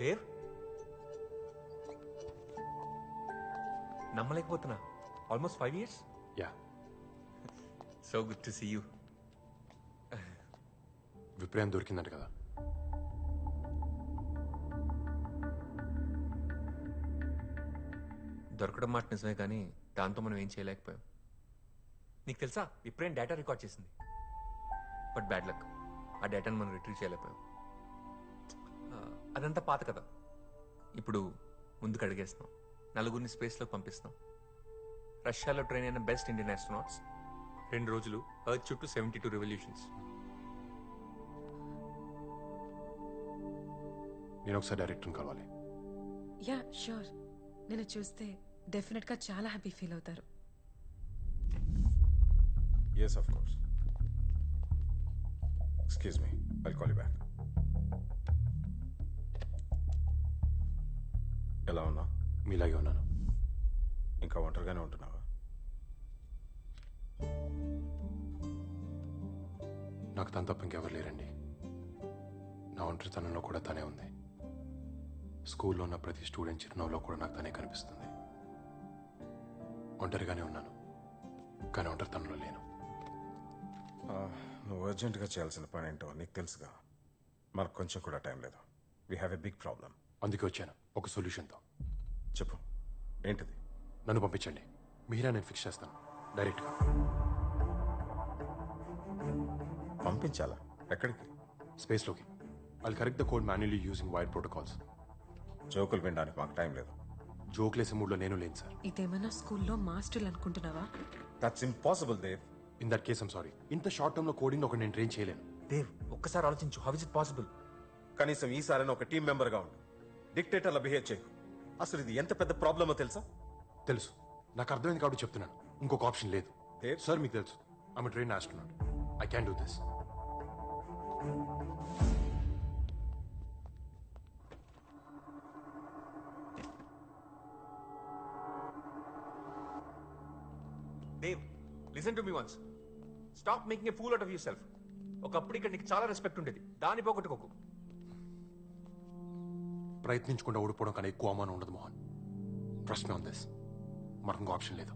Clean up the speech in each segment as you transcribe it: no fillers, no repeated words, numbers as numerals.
దేవ్, నమ్మలేకపోతున్నా. Almost 5 years. Yeah, so good to see you. విప్రయం దొరికిందంట కదా. దొరకడం మాట నిజమే, కానీ దాంతో మనం ఏం చేయలేకపోయాం. నీకు తెలుసా, విప్రయం డేటా రికార్డ్ చేసింది. బట్ బ్యాడ్ లక్, ఆ డేటాను మనం రిట్రీవ్ చేయలేకపోయాం. అదంతా పాత కదా. ఇప్పుడు ముందుకు అడిగేస్తున్నాం, నలుగురిని స్పేస్లోకి పంపిస్తున్నాం. రష్యాలో ట్రైన్ అయిన బెస్ట్ ఇండియన్ ఆస్ట్రోనాట్స్ 2 రోజులు ఎర్త్ చుట్టూ 72 రెవల్యూషన్స్. నేను ఒకసారి డైరెక్టర్ని కలవాలి. Yeah sure. నేను చూస్తే డెఫినెట్గా చాలా హ్యాపీ ఫీల్ అవుతారు. Yes, of course. Excuse me. I'll call you back. ఎలా ఉన్నా? మీలాగే ఉన్నాను. ఇంకా ఒంటరిగానే ఉంటున్నావా? నాకు తను తప్ప ఇంకెవరు లేరండి. నా ఒంటరితనంలో కూడా తనే ఉంది. స్కూల్లో ఉన్న ప్రతి స్టూడెంట్ చిరునవ్వులో కూడా నాకు తనే కనిపిస్తుంది. ఒంటరిగానే ఉన్నాను, కానీ ఒంటరితనంలో లేను. నువ్వు అర్జెంటుగా చేయాల్సిన పని ఏంటో నీకు తెలుసుగా. మనకు కొంచెం కూడా టైం లేదు. We have a big problem. అందుకే వచ్చాను ఒక సొల్యూషన్తో. చెప్పు, ఏంటిది? నన్ను పంపించండి, మీరా నేను ఫిక్స్ చేస్తాను డైరెక్ట్గా. పంపించాలా? ఎక్కడికి? స్పేస్లోకి. I'll correct the code manually using wire protocols. జోకులు వినడానికి మాకు టైం లేదు. జోక్లేసే మూడ్లో నేను లేను సార్. ఇదేమన్నా స్కూల్లో మాస్టర్లు అనుకుంటున్నావా? That's impossible Dev. In that case I'm sorry. ఇంత షార్ట్ టర్మ్ లో కోడింగ్ ఒక నేను ట్రైన్ చేయలేను. దేవ్, ఒక్కసారి ఆలోచించు. How is it possible? కనీసం ఈసారైనా ఒక టీం మెంబర్గా ఉండు. డిక్టేటర్లా బిహేవ్ చేయకు. అసలు ఇది ఎంత పెద్ద ప్రాబ్లమో తెలుసా? తెలుసు, నాకు అర్థమైంది కాబట్టి చెప్తున్నాను. ఇంకొక ఆప్షన్ లేదు. దేవ్ సార్ మీకు తెలుసు, I'm train astronaut. I can do this. Dev, listen to me once. Stop making a fool out of yourself. ఒకప్పుడు ఇక్కడ నీకు చాలా రెస్పెక్ట్ ఉండేది, దాన్ని పోగొట్టుకోకు. ప్రయత్నించకుండా ఓడిపోవడం కన్నా ఎక్కువ అవమానం ఉండదు Mohan. Trust me on this. మనకు ఇంకో ఆప్షన్ లేదు.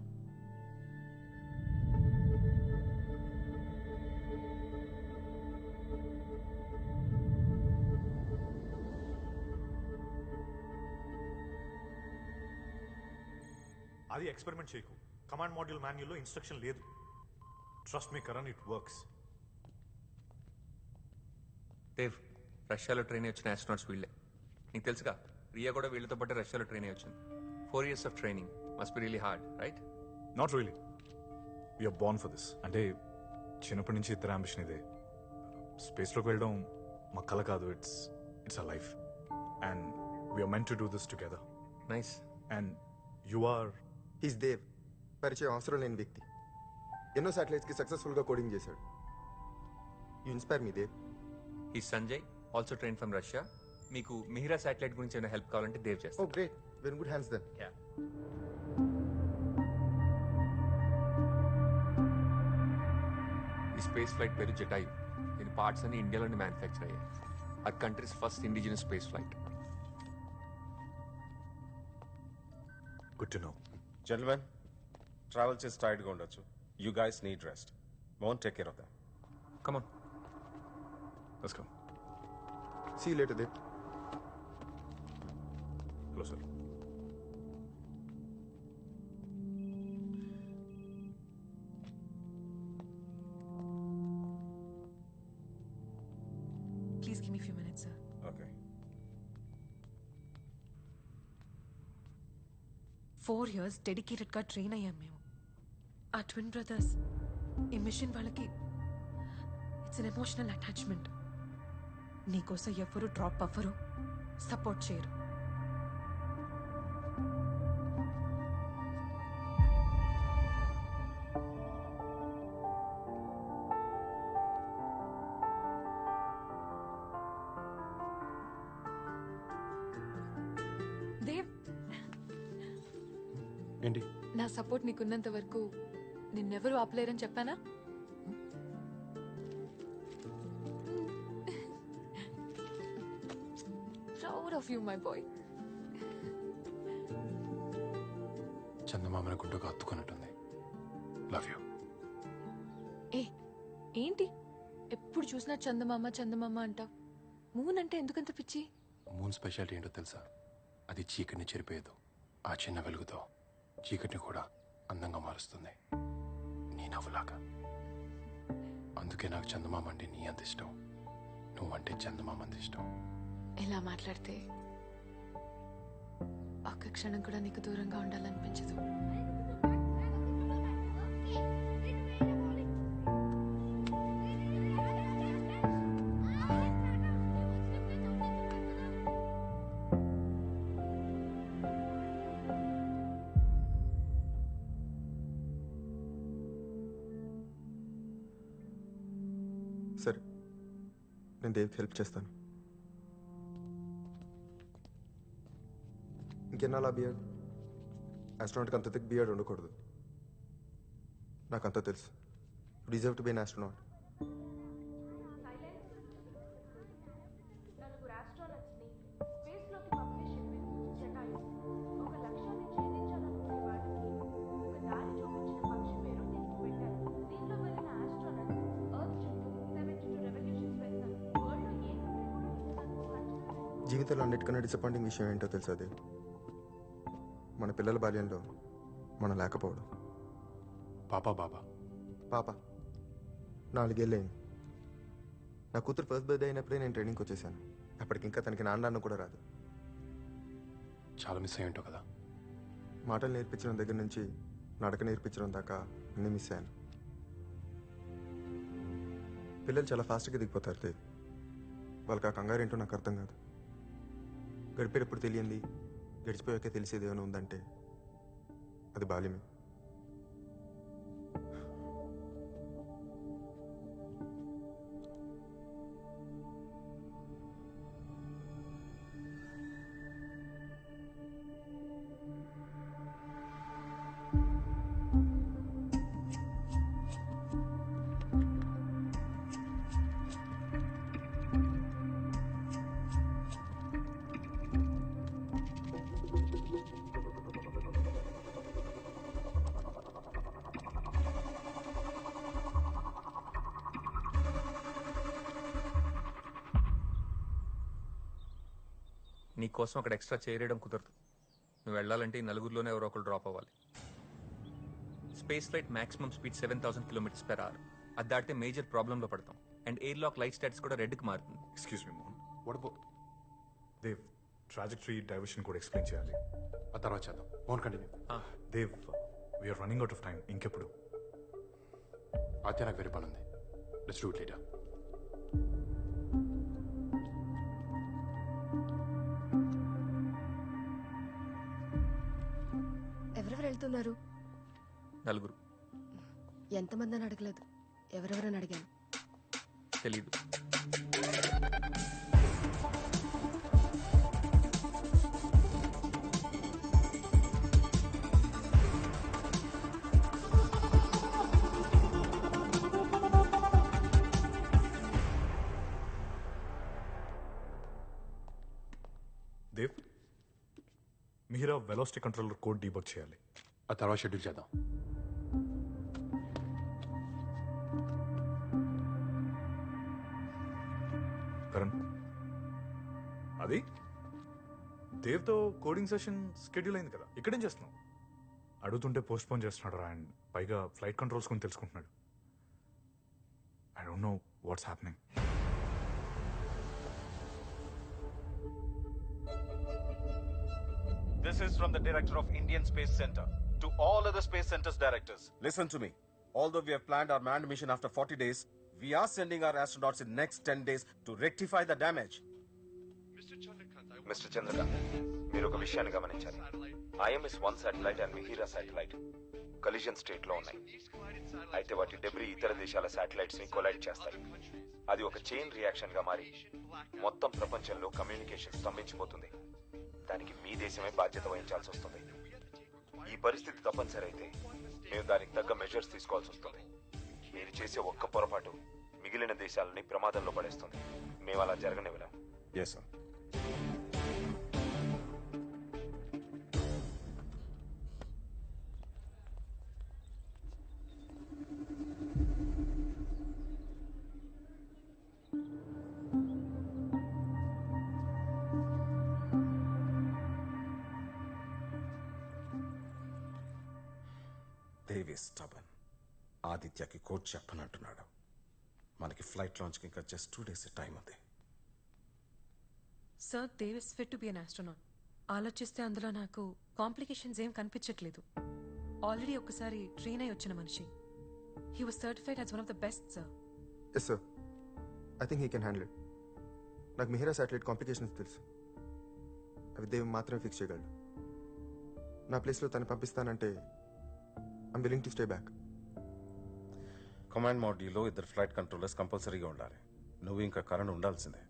అది ఎక్స్పెరిమెంట్ చేయకు. కమాండ్ మాడ్యూల్ మాన్యుల్లో ఇన్స్ట్రక్షన్ లేదు. Trust me Karan, it works. Dev, రష్యాలో ట్రైన్ వచ్చిన ఆస్ట్రోనాట్స్ వీళ్ళే. నీకు తెలుసుగా, రియా కూడా వీళ్ళతో పాటు రష్యాలో ట్రైన్ వచ్చింది. 4 years of training must be really hard, right? Not really. We're born for this. అంటే చిన్నప్పటి నుంచి ఇద్దరు అంబిషన్ ఇదే. స్పేస్లోకి వెళ్ళడం మా కల కాదు. It's a life and we're meant to do this together. Nice. And you are is Dev. పరిచయం అవసరం లేని వ్యక్తి. ఎన్నో శాటిలైట్స్కి సక్సెస్ఫుల్గా కోడింగ్ చేశాడు. You inspire me Dev. ఈ Sanjay also train from Russia. మీకు మిహిరా శాటిలైట్ గురించి ఏమైనా హెల్ప్ కావాలంటే దేవ్ ఓ చేస్తాను. Great, very good hands then. ఈ స్పేస్ ఫ్లైట్ పేరు జటాయు. దీని పార్ట్స్ అన్ని ఇండియాలోనే మ్యానుఫ్యాక్చర్ అయ్యాయి. ఆ countries first indigenous space flight. Good to know. Gentlemen, travel చేసి టైర్డ్గా ఉండొచ్చు. You guys need rest. Won't take care of them. Come on. Let's come. See you later Dev. Hello sir. Please give me few minutes sir. Okay. 4 years డెడికేటెడ్గా train అయ్యాం మేము. ఆ twin brothers ఈ machine వాళ్ళకి it's an emotional attachment. నీకోసం ఎవరు drop అవ్వరు, support చేయరు. దేవ్, ఏంటి? నా సపోర్ట్ నీకున్నంత వరకు నిన్నెవరూ ఆపలేరని చెప్పానా? రా. Proud of you my boy. చందమామని గుండెకు హత్తుకున్నట్టుంది. Love you. ఏ ఏంటి ఎప్పుడు చూసినా చందమామ చందమామ అంటావు? మూన్ అంటే ఎందుకంత పిచ్చి? మూన్ స్పెషాలిటీ ఏంటో తెలుసా? అది చీకటిని చెరిపేయదు. ఆ చిన్న వెలుగుతో చీకటిని కూడా అందంగా మారుస్తుంది, నీ నవ్వులాగా. అందుకే నాకు చందమామ అంటే నీ అంత ఇష్టం, నువ్వంటే చందమామ అంత ఇష్టం. ఇలా మాట్లాడితే ఒక్క క్షణం కూడా నీకు దూరంగా ఉండాలనిపించదు. సరే, నేను దేవ్కి హెల్ప్ చేస్తాను. ఇంకెన్నాళ్ళ బియర్డ్? ఆస్ట్రోనాట్కి అంత థిక్ బియర్డ్ ఉండకూడదు. నాకు అంతా తెలుసు. You deserve to be an astronaut. జీవితంలో అన్నిటికన్నా డిసప్పాయింటింగ్ విషయం ఏంటో తెలుసా దేవ్? మన పిల్లల బాల్యంలో మనం లేకపోవడం. బాబా పాప 4 ఏళ్ళయింది. నా కూతురు ఫస్ట్ బర్త్డే అయినప్పుడే నేను ట్రైనింగ్కి వచ్చేసాను. అప్పటికి ఇంకా తనకి నాన్న కూడా రాదు. చాలా మిస్ అయ్యి ఉంటావు కదా. మాటలు నేర్పించడం దగ్గర నుంచి నడక నేర్పించడం దాకా అన్నీ మిస్ అయ్యాను. పిల్లలు చాలా ఫాస్ట్గా దిగిపోతారు దేవ్. వాళ్ళకి ఆ కంగారు ఏంటో నాకు అర్థం కాదు. గడిపేటప్పుడు తెలియంది గడిచిపోయాకే తెలిసేది ఏమైనా ఉందంటే అది బాల్యమే. నీ కోసం అక్కడ ఎక్స్ట్రా చేయడం కుదరదు. నువ్వు వెళ్ళాలంటే ఈ నలుగురిలోనే ఎవరో ఒకరు డ్రాప్ అవ్వాలి. Space flight maximum speed 7000 km/h. అది దాటితే మేజర్ ప్రాబ్లంలో పడతాం. And air lock light stats కూడా రెడ్కి మారుతుంది. Excuse me Mohan, what about Dev trajectory diversion కూడా ఎక్స్ప్లెయిన్ చేయాలి. ఆ తర్వాత చేద్దాం. Mohan continue. Dev, we're running out of time. ఇంకెప్పుడు? అయితే నాకు వేరే పని ఉంది. Let's do it later. ఎవరెవరు వెళ్తున్నారు? నలుగురు. ఎంతమంది అని అడగలేదు, ఎవరెవరని అడిగాను. తెలీదు. దేవ్, మీరా వెలాసిటీ కంట్రోలర్ కోడ్ డీబగ్ చేయాలి. ఆ తర్వాత షెడ్యూల్ చేద్దాం. కరణ్, అది దేవ్తో కోడింగ్ సెషన్ స్కెడ్యూల్ అయింది కదా, ఇక్కడేం చేస్తున్నావు? అడుగుతుంటే పోస్ట్ పోన్ చేస్తున్నాడు రా. అండ్ పైగా ఫ్లైట్ కంట్రోల్స్ కొని తెలుసుకుంటున్నాడు. I don't know what's happening. This is from the director of Indian Space Center to all other space centers directors. Listen to me. Although we have planned our manned mission after 40 days, we are sending our astronauts in next 10 days to rectify the damage. Mister Chandrakant, మీరు ఒక విషయాన్ని గమనించాలి. IMS-1 satellite and Mihira satellite collision state లో ఉన్నాయి. అయితే వాటి debris ఇతర దేశాల శాటిలైట్స్ ని కొలైడ్ చేస్తాయి. అది ఒక చైన్ రియాక్షన్ గా మారి మొత్తం ప్రపంచంలో కమ్యూనికేషన్ స్తంభించిపోతుంది. దానికి మీ దేశమే బాధ్యత వహించాల్సి వస్తుంది. ఈ పరిస్థితి తప్పనిసరి అయితే మేము దానికి తగ్గ మెజర్స్ తీసుకోవాల్సి వస్తుంది. మీరు చేసే ఒక్క పొరపాటు మిగిలిన దేశాలని ప్రమాదంలో పడేస్తుంది. మేము అలా జరగనివ్వలేం. Yes, sir. దేవి స్టబన్. ఆదిత్యకి కోచ్ చెప్పనంటున్నాడు. మనకి ఫ్లైట్ లాంచ్కి ఇంకా జస్ట్ 2 days టైం ఉంది. Sir Dev is fit to be an astronaut. ఆలోచిస్తే అందులో నాకు కాంప్లికేషన్స్ ఏం కనిపించట్లేదు. ఆల్రెడీ ఒకసారి ట్రైన్ అయి వచ్చిన మనిషి. He was certified as one of the best sir. Yes sir, I think he can handle it. నాకు మిహిరా శాటిలైట్ కాంప్లికేషన్స్ తెలుసు. అవి దేవ్ మాత్రమే ఫిక్స్ చేయగలడు. నా ప్లేస్లో తను పంపిస్తానంటే I'm willing to stay back. Command మాడ్యూల్లో 2 ఫ్లైట్ కంట్రోలర్స్ కంపల్సరీగా ఉండాలి. నువ్వు ఇంకా కరణ్ ఉండాల్సిందే.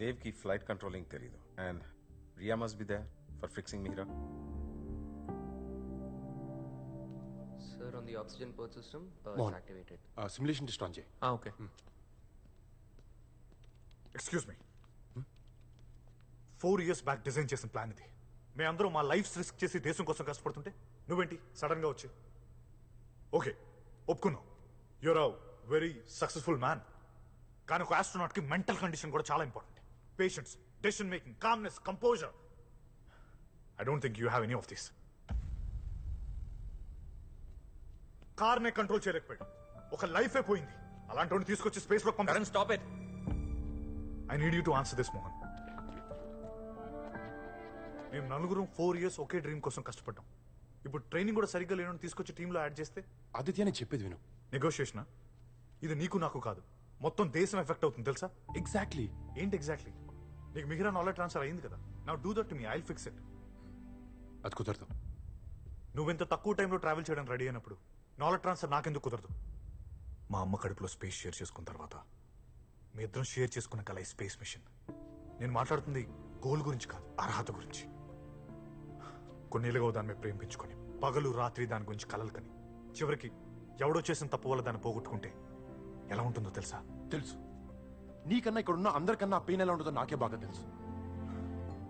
దేవ్కి ఫ్లైట్ కంట్రోలింగ్ తెలీదు. And Riya must be there for fixing Mihira. Sir, on the oxygen port system, it's Mohan. activated. Simulation test on చేయి. Okay. Excuse me, 4 years back design చేసిన ప్లాన్ ఇది. మేమందరం మా లైఫ్స్ రిస్క్ చేసి దేశం కోసం కష్టపడుతుంటే నువ్వేంటి సడన్ గా వచ్చి? ఓకే, ఒప్పుకున్నావు, your a very successful man. కానీ ఒక ఆస్ట్రోనాట్ కి మెంటల్ కండిషన్ కూడా చాలా important. Patience, decision making, calmness, composure. I don't think you have any of this. కార్నే కంట్రోల్ చేయలేకపోయాడు, ఒక లైఫే పోయింది. అలాంటి తీసుకొచ్చి స్పేస్ లో Karan, stop it. I need you to answer this, Mohan. మేము నలుగురం 4 years ఒకే డ్రీమ్ కోసం కష్టపడ్డాం. ఇప్పుడు ట్రైనింగ్ కూడా సరిగ్గా లేనని తీసుకొచ్చి టీంలో యాడ్ చేస్తే ఆదిత్య నేను చెప్పేది విను. నెగోషియేషనా? ఇది నీకు నాకు కాదు, మొత్తం దేశం ఎఫెక్ట్ అవుతుంది తెలుసా? ఎగ్జాక్ట్లీ. ఏంటి ఎగ్జాక్ట్లీ? నీకు మిగిలిన నాలెడ్జ్ ట్రాన్స్ఫర్ అయింది కదా. Now do that to me, I will fix it. అది కుదరదు. నువ్వెంత తక్కువ టైంలో ట్రావెల్ చేయడానికి రెడీ అయినప్పుడు నాలెడ్జ్ ట్రాన్స్ఫర్ నాకెందుకు కుదరదు? మా అమ్మ కడుపులో స్పేస్ షేర్ చేసుకున్న తర్వాత మీ ఇద్దరం షేర్ చేసుకున్న కల ఈ స్పేస్ మిషన్. నేను మాట్లాడుతుంది గోల్ గురించి కాదు, అర్హత గురించి. కొన్నేళ్ళుగా దాని మీద ప్రేమించుకొని పగలు రాత్రి దాని గురించి కలలు కని చివరికి ఎవడో చేసిన తప్పు వల్ల దాన్ని పోగొట్టుకుంటే ఎలా ఉంటుందో తెలుసా? తెలుసు. నీకన్నా ఇక్కడ ఉన్న అందరికన్నా పెయిన్ ఎలా ఉంటుందో నాకే బాగా తెలుసు.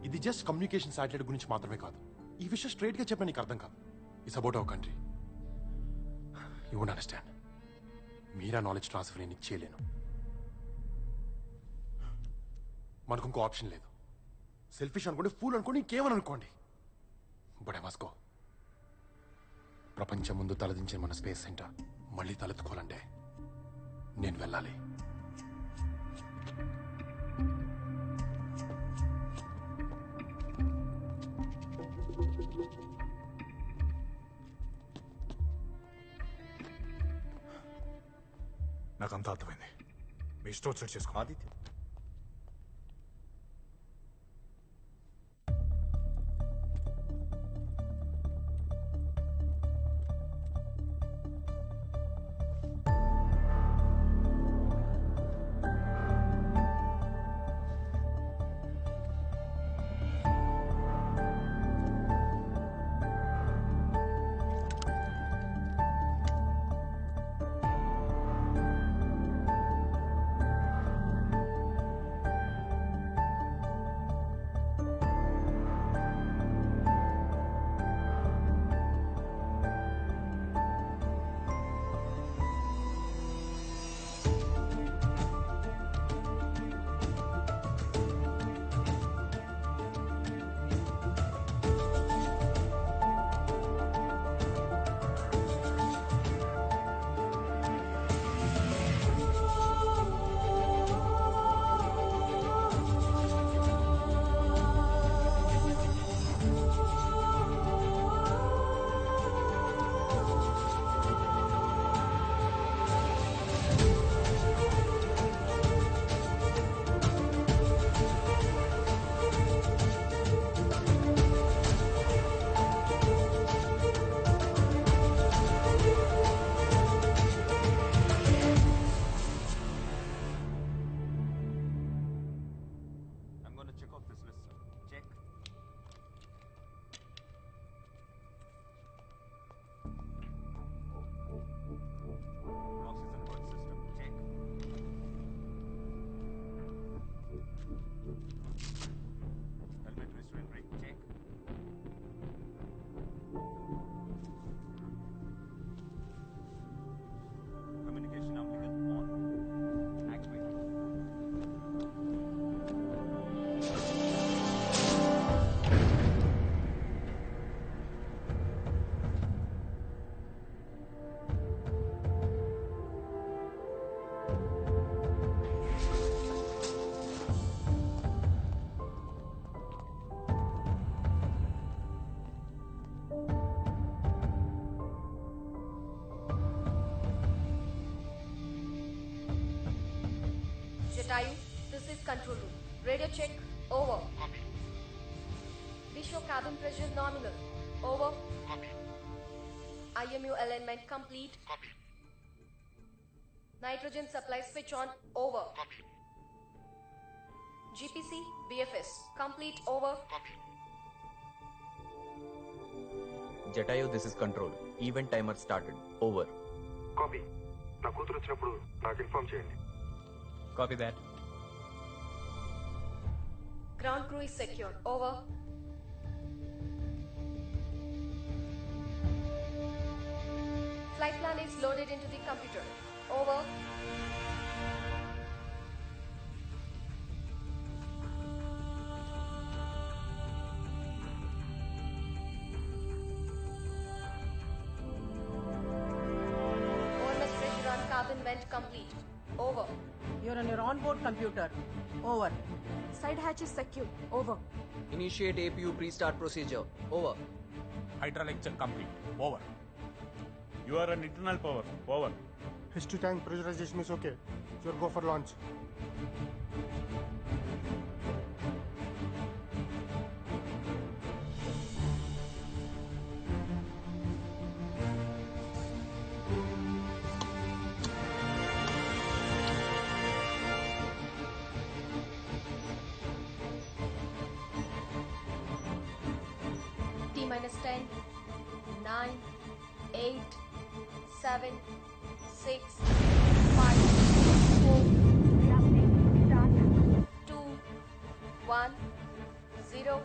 ఇది జస్ట్ కమ్యూనికేషన్ శాటిలైట్ గురించి మాత్రమే కాదు. ఈ విషయం స్ట్రైట్ గా చెప్పిన నీకు అర్థం కాదు. It's about our country. You won't understand. Meera knowledge transfer నేను చేయలేను. మనకు ఇంకో ఆప్షన్ లేదు. సెల్ఫిష్ అనుకోండి, ఫూల్ అనుకోండి, ఇంకేమని అనుకోండి, బట్ ఐ మస్ట్ గో. ప్రపంచం ముందు తలదించిన మన స్పేస్ సెంటర్ మళ్ళీ తలెత్తుకోవాలంటే నేను వెళ్ళాలి. నాకంతా అర్థమైంది. మీ ఇష్టం వచ్చినట్టు చేసుకో. Aditya, Jatayu, this is control room. Radio check. Over. Copy. Visual cabin pressure nominal. Over. Copy. IMU alignment complete. Copy. Nitrogen supply switch on. Over. Copy. GPC, BFS, complete. Over. Copy. Jatayu, this is control. Event timer started. Over. Copy నా కూతురు వచ్చినప్పుడు నాకు inform చేయండి. Copy that. Ground crew is secured. Over. Flight plan is loaded into the computer. Over. OMS pressure on cabin vent complete. Over. You're on your onboard computer. Over. Side hatch is secure. Over. Initiate APU pre-start procedure. Over. Hydraulic check complete. Over. You are an internal power. Over. H2 tank pressurization is okay. You'll go for launch. T minus 10, 9, 8, 7, 6, 5, 4, 2, 1, 0.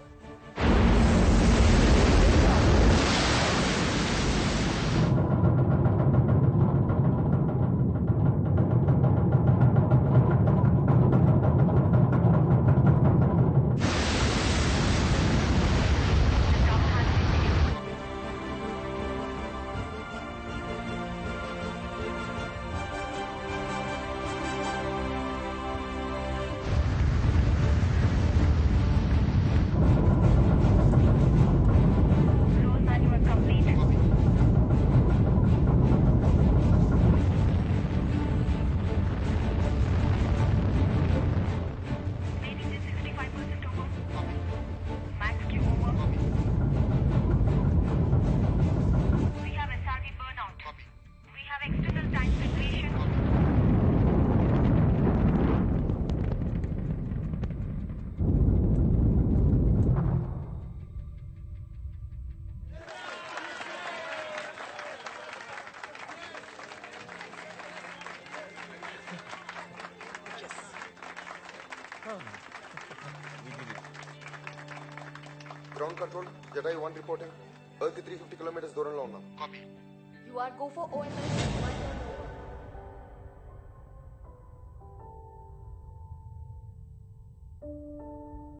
Ground control Jatayu 1 reporting earth కి 350 kilometres దూరంలో ఉన్నాం. Copy. You are go for OMS.